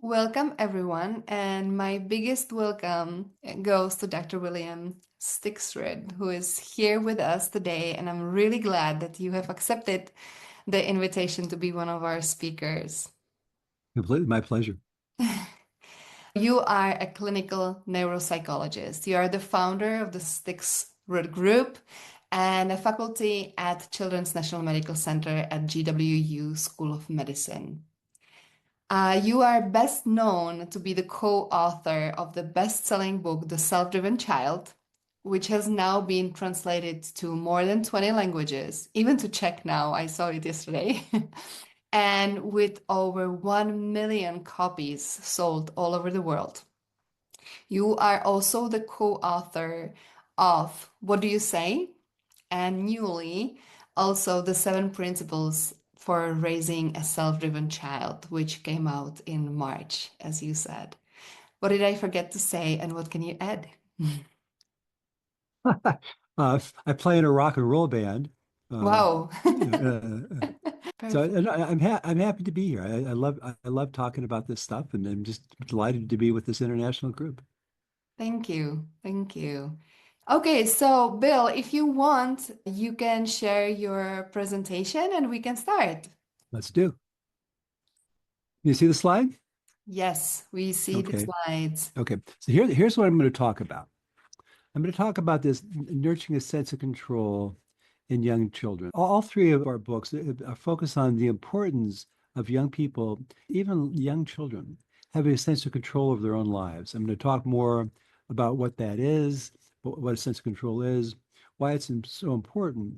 Welcome, everyone, and my biggest welcome goes to Dr. William Stixrud, who is here with us today, and I'm really glad that you have accepted the invitation to be one of our speakers. Completely my pleasure. You are a clinical neuropsychologist. You are the founder of the Stixrud Group and a faculty at Children's National Medical Center at GWU School of Medicine. You are best known to be the co-author of the best-selling book, The Self-Driven Child, which has now been translated to more than 20 languages, even to Czech now. I saw it yesterday. And with over 1 million copies sold all over the world. You are also the co-author of What Do You Say? And newly, also the 7 principles for raising a self-driven child, which came out in March, as you said. What did I forget to say, and what can you add? I play in a rock and roll band. Uh, Wow. so Perfect. and I'm happy to be here. I love talking about this stuff, and I'm just delighted to be with this international group. Thank you. Thank you. Okay, so Bill, if you want, you can share your presentation and we can start. Let's do. You see the slide? Yes, we see the Okay. slides. Okay. So here's what I'm going to talk about. I'm going to talk about this nurturing a sense of control in young children. All three of our books are focused on the importance of young people, even young children, having a sense of control over their own lives. I'm going to talk more about what that is, what a sense of control is, why it's so important,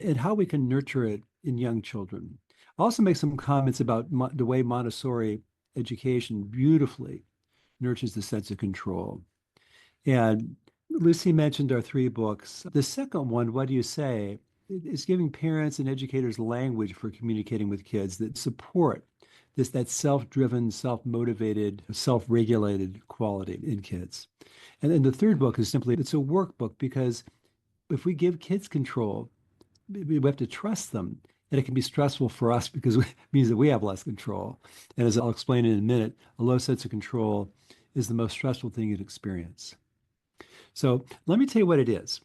and how we can nurture it in young children. I'll also make some comments about the way Montessori education beautifully nurtures the sense of control. And Lucy mentioned our three books. The second one, What Do You Say? Is giving parents and educators language for communicating with kids that support that self-driven, self-motivated, self-regulated quality in kids. And then the third book is simply it's a workbook because if we give kids control, we have to trust them. And it can be stressful for us because it means that we have less control. And as I'll explain in a minute, a low sense of control is the most stressful thing you'd experience. So let me tell you what it is.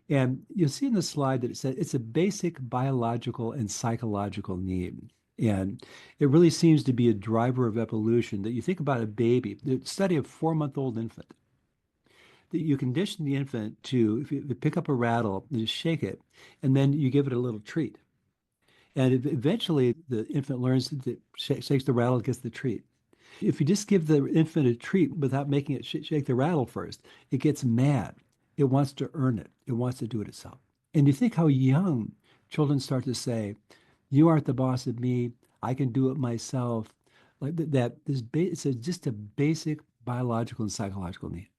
And you'll see in the slide that it said it's a basic biological and psychological need. And it really seems to be a driver of evolution that you think about a baby, the study of 4-month-old infant, that you condition the infant to, if you pick up a rattle, you just shake it, and then you give it a little treat. And eventually the infant learns that shakes the rattle, gets the treat. If you just give the infant a treat without making it shake the rattle first, it gets mad. It wants to earn it. It wants to do it itself. And you think how young children start to say, "You aren't the boss of me. I can do it myself." Like that. It's just a basic biological and psychological need.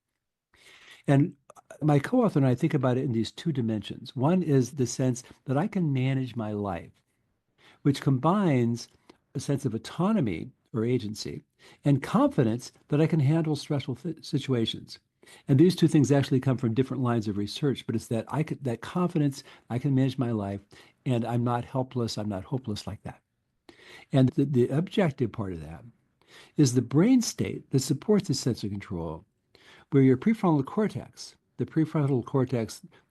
And my co-author and I think about it in these two dimensions. One is the sense that I can manage my life, which combines a sense of autonomy or agency and confidence that I can handle stressful situations. And these two things actually come from different lines of research, but it's that confidence, I can manage my life, and I'm not helpless, I'm not hopeless like that. And the objective part of that is the brain state that supports this sense of control, where your prefrontal cortex,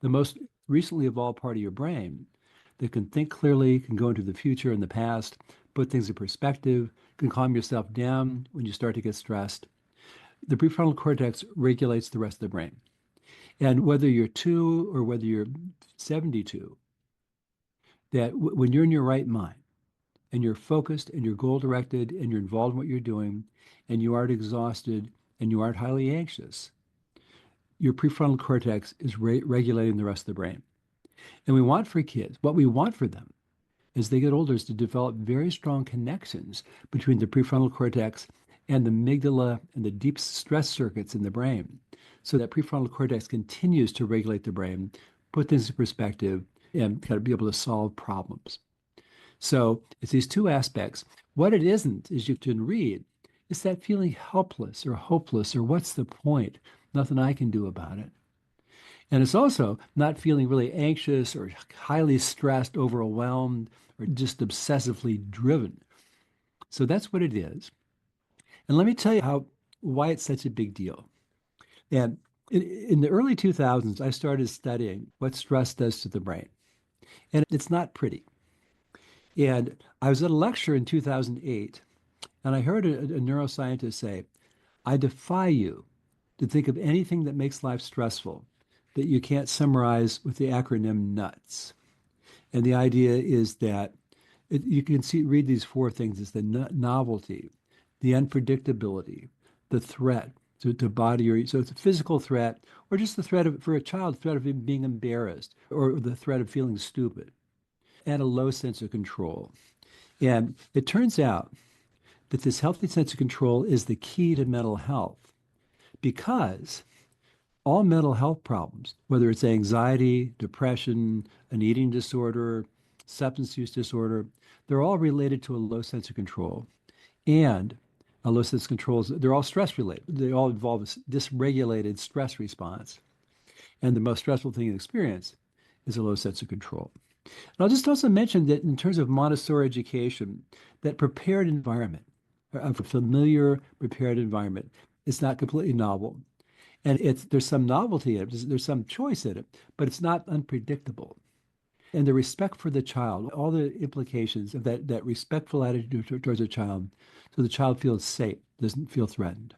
the most recently evolved part of your brain, that can think clearly, can go into the future and the past, put things in perspective, can calm yourself down when you start to get stressed. The prefrontal cortex regulates the rest of the brain. And whether you're 2 or whether you're 72, that when you're in your right mind and you're focused and you're goal directed and you're involved in what you're doing and you aren't exhausted and you aren't highly anxious, your prefrontal cortex is regulating the rest of the brain. And what we want for them as they get older is to develop very strong connections between the prefrontal cortex and the amygdala and the deep stress circuits in the brain. So that prefrontal cortex continues to regulate the brain, put things in perspective, and kind of be able to solve problems. So it's these two aspects. What it isn't, as you can read, is that feeling helpless or hopeless or what's the point? Nothing I can do about it. And it's also not feeling really anxious or highly stressed, overwhelmed, or just obsessively driven. So that's what it is. And let me tell you why it's such a big deal. And in the early 2000s, I started studying what stress does to the brain. And it's not pretty. And I was at a lecture in 2008, and I heard a neuroscientist say, I defy you to think of anything that makes life stressful that you can't summarize with the acronym NUTS. And the idea is that you can read these four things. It's the novelty, the unpredictability, the threat to body, or so it's a physical threat, or just the threat of, for a child, threat of being embarrassed, or the threat of feeling stupid, and a low sense of control. And it turns out that this healthy sense of control is the key to mental health because all mental health problems, whether it's anxiety, depression, an eating disorder, substance use disorder, they're all related to a low sense of control. And a low sense of control they're all stress related. They all involve a dysregulated stress response. And the most stressful thing you experience is a low sense of control. And I'll just also mention that in terms of Montessori education, that prepared environment, a familiar prepared environment, is not completely novel. And there's some novelty in it, there's some choice in it, but it's not unpredictable. And the respect for the child, all the implications of that respectful attitude towards a child, so the child feels safe, doesn't feel threatened.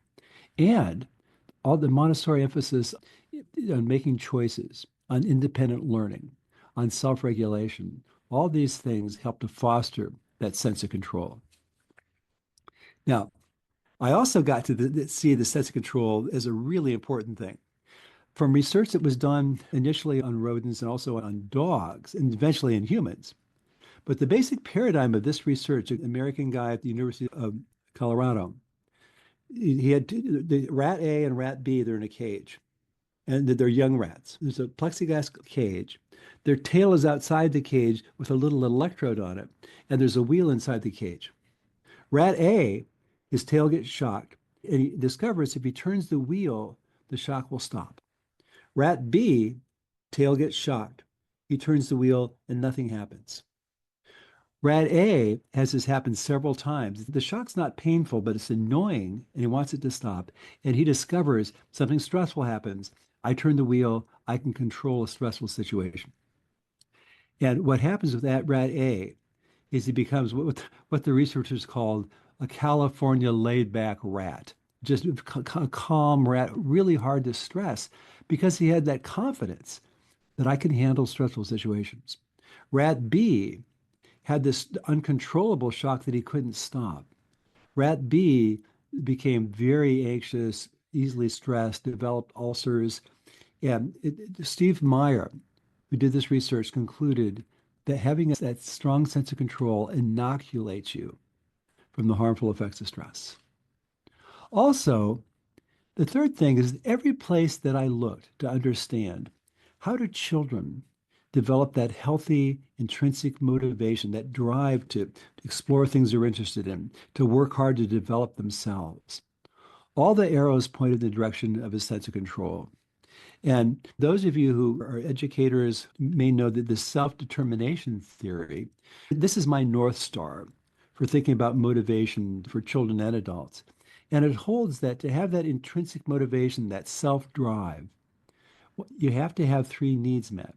And all the Montessori emphasis on making choices, on independent learning, on self-regulation, all these things help to foster that sense of control. Now, I also got to see the sense of control as a really important thing. From research that was done initially on rodents and also on dogs and eventually in humans. But the basic paradigm of this research, an American guy at the University of Colorado, he had the rat A and rat B, they're in a cage. And they're young rats. There's a plexiglass cage. Their tail is outside the cage with a little electrode on it, and there's a wheel inside the cage. Rat A, his tail gets shocked, and he discovers if he turns the wheel, the shock will stop. Rat B, tail gets shocked. He turns the wheel and nothing happens. Rat A has this happen several times. The shock's not painful, but it's annoying, and he wants it to stop. And he discovers something stressful happens. I turn the wheel, I can control a stressful situation. And what happens with that rat A is he becomes what the researchers called a California laid-back rat, just a calm rat, really hard to stress because he had that confidence that I can handle stressful situations. Rat B had this uncontrollable shock that he couldn't stop. Rat B became very anxious, easily stressed, developed ulcers. And Steve Meyer, who did this research, concluded that having that strong sense of control inoculates you from the harmful effects of stress. Also, the third thing is every place that I looked to understand how do children develop that healthy intrinsic motivation, that drive to explore things they're interested in, to work hard to develop themselves. All the arrows point in the direction of a sense of control. And those of you who are educators may know that the self-determination theory, this is my North Star for thinking about motivation for children and adults. And it holds that to have that intrinsic motivation, that self-drive, you have to have three needs met.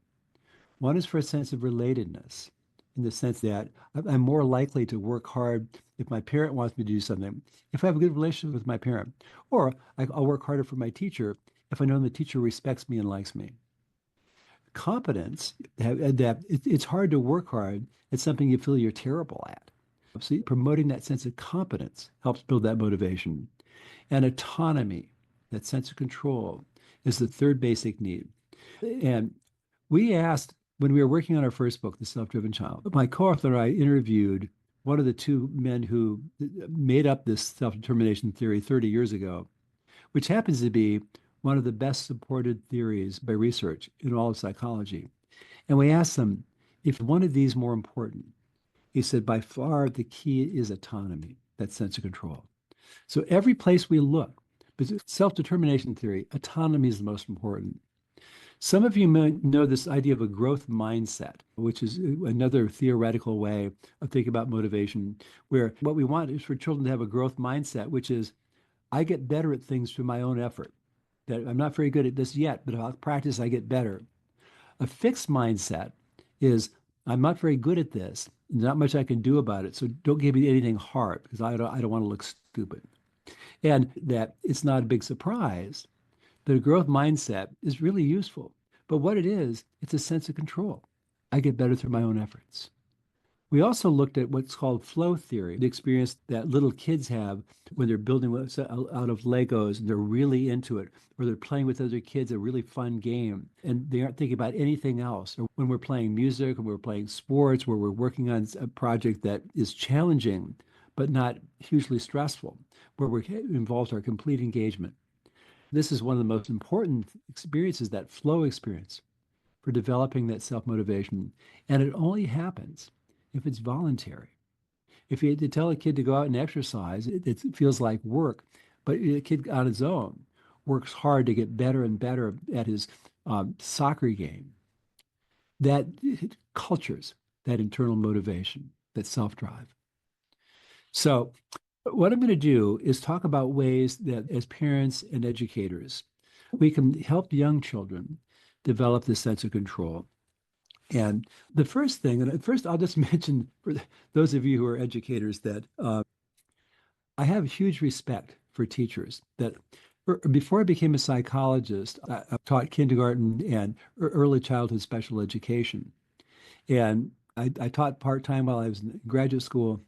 One is for a sense of relatedness, in the sense that I'm more likely to work hard if my parent wants me to do something, if I have a good relationship with my parent, or I'll work harder for my teacher if I know the teacher respects me and likes me. Competence, that it's hard to work hard at something you feel you're terrible at. So promoting that sense of competence helps build that motivation. And autonomy, that sense of control, is the third basic need. And we asked, when we were working on our first book, The Self-Driven Child, my co-author and I interviewed one of the two men who made up this self-determination theory 30 years ago, which happens to be one of the best supported theories by research in all of psychology. And we asked them, if one of these more important? He said, by far the key is autonomy, that sense of control. So every place we look, but self-determination theory, autonomy is the most important. Some of you may know this idea of a growth mindset, which is another theoretical way of thinking about motivation, where what we want is for children to have a growth mindset, which is I get better at things through my own effort. That I'm not very good at this yet, but if I'll practice, I get better. A fixed mindset is I'm not very good at this. Not much I can do about it. So don't give me anything hard because I don't want to look stupid. And that it's not a big surprise that a growth mindset is really useful. But what it is, it's a sense of control. I get better through my own efforts. We also looked at what's called flow theory, the experience that little kids have when they're building out of Legos and they're really into it, or they're playing with other kids a really fun game and they aren't thinking about anything else. Or when we're playing music, or we're playing sports, where we're working on a project that is challenging but not hugely stressful, where we involves our complete engagement. This is one of the most important experiences, that flow experience for developing that self-motivation. And it only happens if it's voluntary. If you had to tell a kid to go out and exercise, it feels like work. But a kid on his own works hard to get better and better at his soccer game. That cultures that internal motivation, that self-drive. So what I'm going to do is talk about ways that as parents and educators, we can help young children develop this sense of control. And the first thing, and first I'll just mention for those of you who are educators that I have huge respect for teachers that before I became a psychologist, I taught kindergarten and early childhood special education. And I taught part-time while I was in graduate school.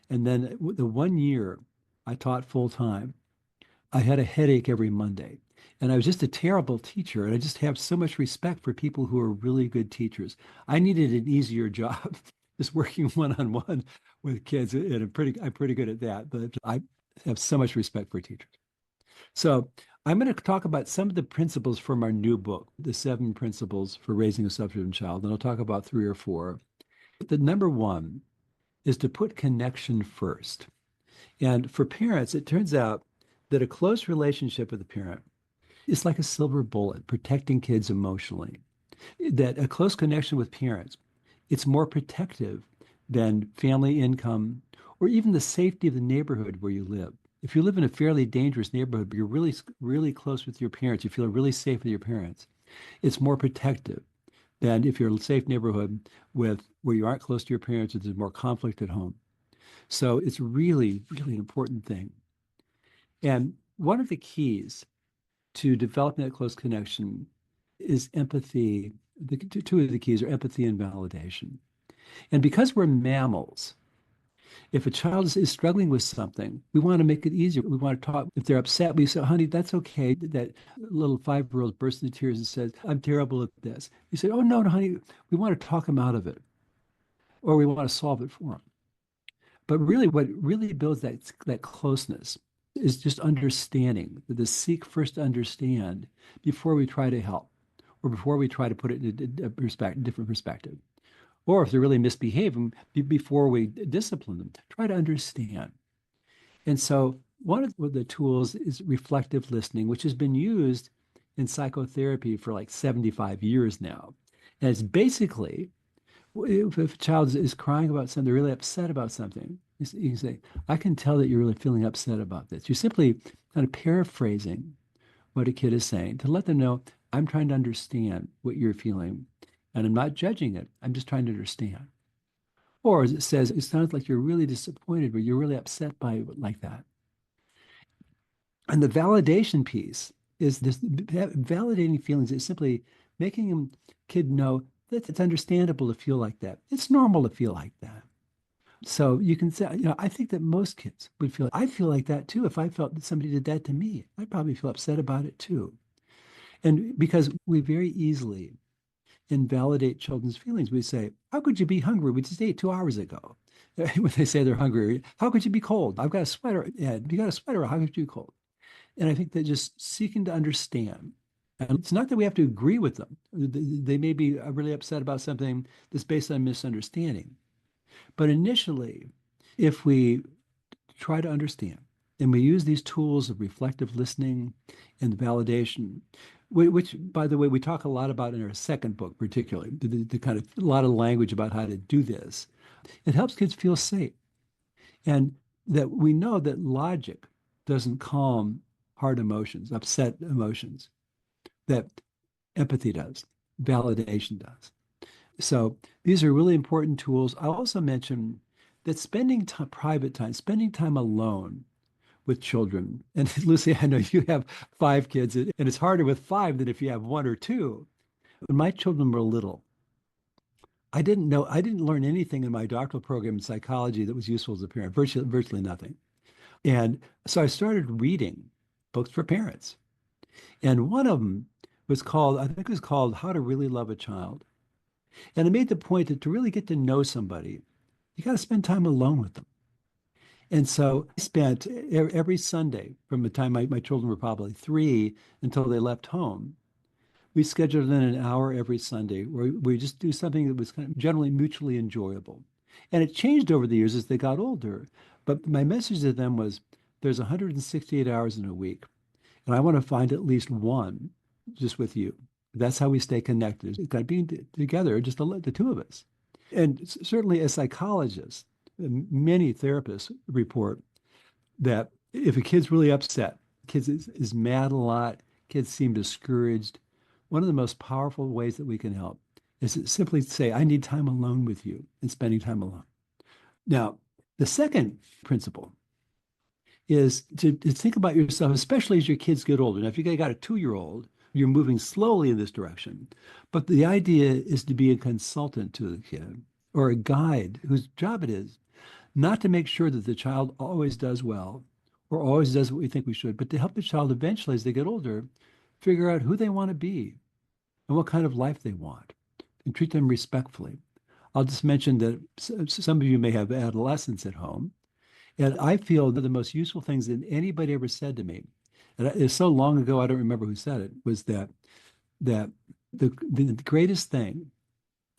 And then the 1 year I taught full-time, I had a headache every Monday. And I was just a terrible teacher. And I just have so much respect for people who are really good teachers. I needed an easier job, just working one-on-one with kids. And I'm pretty good at that. But I have so much respect for teachers. So I'm going to talk about some of the principles from our new book, The 7 Principles for Raising a Self-Driven Child. And I'll talk about 3 or 4. The number one is to put connection first. And for parents, it turns out that a close relationship with a parent is like a silver bullet protecting kids emotionally. That a close connection with parents, it's more protective than family income or even the safety of the neighborhood where you live. If you live in a fairly dangerous neighborhood, but you're really, really close with your parents, you feel really safe with your parents, it's more protective than if you're in a safe neighborhood with where you aren't close to your parents and there's more conflict at home. So it's really, really an important thing. And one of the keys to developing that close connection is empathy. The two of the keys are empathy and validation. And because we're mammals, if a child is struggling with something, we want to make it easier. We want to talk. If they're upset, we say, honey, that's okay. That little 5-year-old bursts into tears and says, I'm terrible at this. You say, oh, no, no, honey, we want to talk them out of it, or we want to solve it for them. But really, what really builds that closeness is just understanding, the seek first to understand before we try to help, or before we try to put it in a different perspective. Or if they're really misbehaving, before we discipline them, try to understand. And so one of the tools is reflective listening, which has been used in psychotherapy for like 75 years now. And it's basically, if a child is crying about something, they're really upset about something, you can say, I can tell that you're really feeling upset about this. You're simply kind of paraphrasing what a kid is saying to let them know, I'm trying to understand what you're feeling. And I'm not judging it. I'm just trying to understand. Or as it says, it sounds like you're really disappointed or you're really upset by it like that. And the validation piece is this validating feelings is simply making a kid know that it's understandable to feel like that. It's normal to feel like that. So you can say, I think that most kids would feel, I feel like that too. If I felt that somebody did that to me, I'd probably feel upset about it too. And because we very easily invalidate children's feelings, we say, how could you be hungry? We just ate 2 hours ago. When they say they're hungry, how could you be cold? I've got a sweater. Yeah, you got a sweater. How could you be cold? And I think that just seeking to understand. And it's not that we have to agree with them. They may be really upset about something that's based on misunderstanding. But initially, if we try to understand and we use these tools of reflective listening and validation, which, by the way, we talk a lot about in our second book, particularly, the kind of a lot of language about how to do this. It helps kids feel safe. And that we know that logic doesn't calm hard emotions, upset emotions, that empathy does, validation does. So these are really important tools. I also mentioned that spending time, private time, spending time alone with children. And Lucy, I know you have 5 kids, and it's harder with 5 than if you have 1 or 2. When my children were little, I didn't learn anything in my doctoral program in psychology that was useful as a parent, virtually nothing. And so I started reading books for parents. And one of them was called, I think it was called How to Really Love a Child. And I made the point that to really get to know somebody, you got to spend time alone with them. And so I spent every Sunday from the time my children were probably 3 until they left home. We scheduled in an hour every Sunday where we just do something that was kind of generally mutually enjoyable. And it changed over the years as they got older. But my message to them was there's 168 hours in a week, and I want to find at least one just with you. That's how we stay connected. It's kind of being together, just the 2 of us. And certainly as psychologists, many therapists report that if a kid's really upset, kids is mad a lot, kids seem discouraged, one of the most powerful ways that we can help is to simply say, I need time alone with you, and spending time alone. Now, the second principle is to think about yourself, especially as your kids get older. Now, if you got a 2-year-old, you're moving slowly in this direction. But the idea is to be a consultant to the kid or a guide whose job it is not to make sure that the child always does well or always does what we think we should, but to help the child eventually, as they get older, figure out who they want to be and what kind of life they want and treat them respectfully. I'll just mention that some of you may have adolescents at home. And I feel that the most useful things that anybody ever said to me, and it's so long ago, I don't remember who said it, was that the greatest thing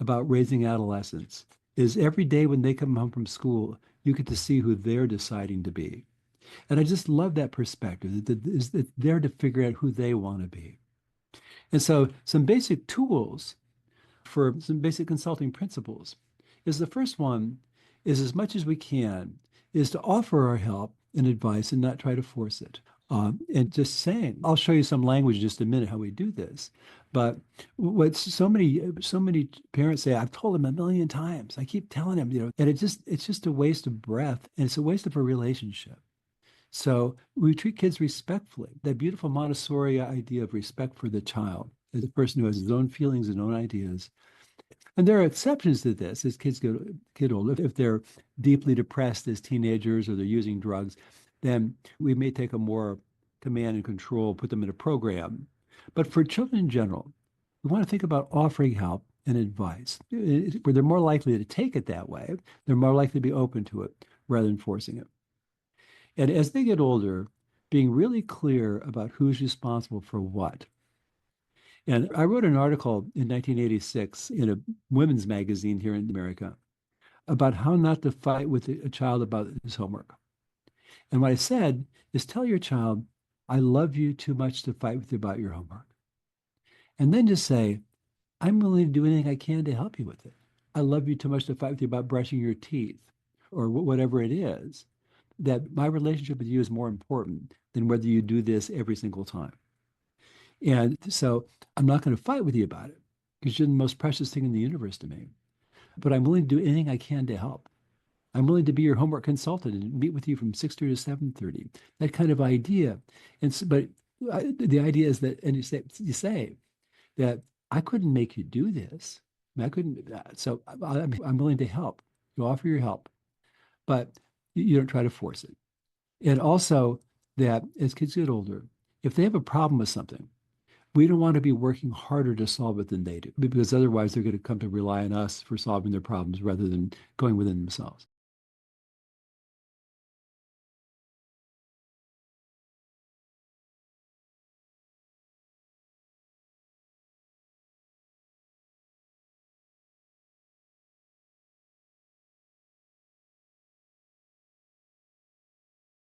about raising adolescents is every day when they come home from school, you get to see who they're deciding to be. And I just love that perspective that they're to figure out who they want to be. And so some basic tools for some basic consulting principles is the first one is as much as we can is to offer our help and advice and not try to force it. And just saying, I'll show you some language in just a minute how we do this. But what so many parents say, I've told them a million times. I keep telling them, and it's just a waste of breath and it's a waste of a relationship. So we treat kids respectfully. That beautiful Montessori idea of respect for the child, as a person who has his own feelings and own ideas. And there are exceptions to this as kids get older. If they're deeply depressed as teenagers or they're using drugs, then we may take a more command and control, put them in a program. But for children in general, we want to think about offering help and advice, where they're more likely to take it that way. They're more likely to be open to it rather than forcing it. And as they get older, being really clear about who's responsible for what. And I wrote an article in 1986 in a women's magazine here in America about how not to fight with a child about his homework. And what I said is tell your child, I love you too much to fight with you about your homework. And then just say, I'm willing to do anything I can to help you with it. I love you too much to fight with you about brushing your teeth or whatever it is, that my relationship with you is more important than whether you do this every single time. And so I'm not going to fight with you about it because you're the most precious thing in the universe to me. But I'm willing to do anything I can to help. I'm willing to be your homework consultant and meet with you from 6:30 to 7:30. That kind of idea. And so, but the idea is that, and you say that I couldn't make you do this. I couldn't. So I'm willing to help. You offer your help, but you don't try to force it. And also that as kids get older, if they have a problem with something, we don't want to be working harder to solve it than they do, because otherwise they're going to come to rely on us for solving their problems rather than going within themselves.